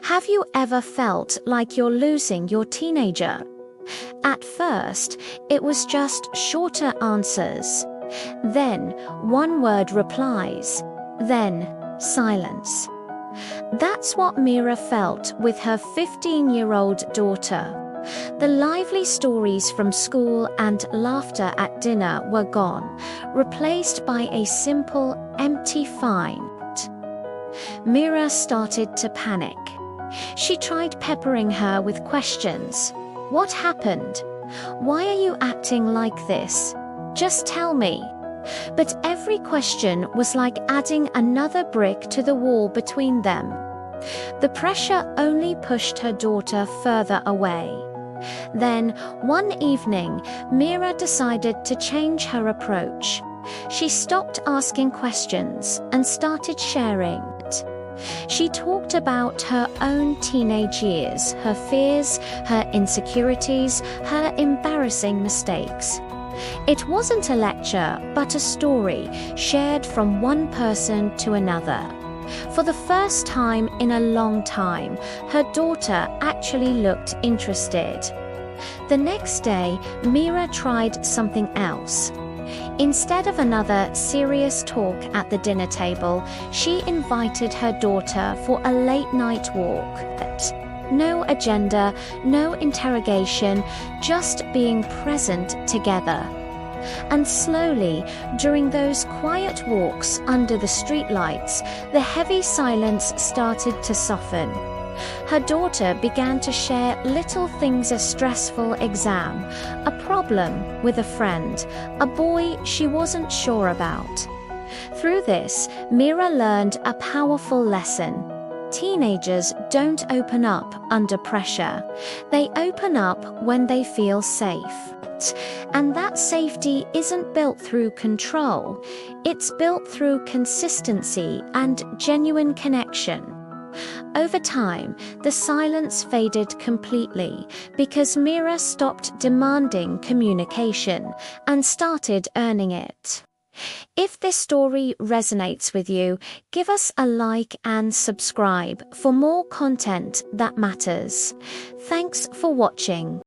Have you ever felt like you're losing your teenager? At first, it was just shorter answers. Then, one-word replies. Then, silence. That's what Mira felt with her 15-year-old daughter. The lively stories from school and laughter at dinner were gone, replaced by a simple, empty find. Mira started to panic. She tried peppering her with questions. What happened? Why are you acting like this? Just tell me. But every question was like adding another brick to the wall between them. The pressure only pushed her daughter further away. Then, one evening, Mira decided to change her approach. She stopped asking questions and started sharing. She talked about her own teenage years, her fears, her insecurities, her embarrassing mistakes. It wasn't a lecture, but a story shared from one person to another. For the first time in a long time, her daughter actually looked interested. The next day, Mira tried something else. Instead of another serious talk at the dinner table, she invited her daughter for a late-night walk. No agenda, no interrogation, just being present together. And slowly, during those quiet walks under the streetlights, the heavy silence started to soften. Her daughter began to share little things: a stressful exam, a problem with a friend, a boy she wasn't sure about. Through this, Mira learned a powerful lesson. Teenagers don't open up under pressure. They open up when they feel safe. And that safety isn't built through control. It's built through consistency and genuine connection. Over time, the silence faded completely because Mira stopped demanding communication and started earning it. If this story resonates with you, give us a like and subscribe for more content that matters. Thanks for watching.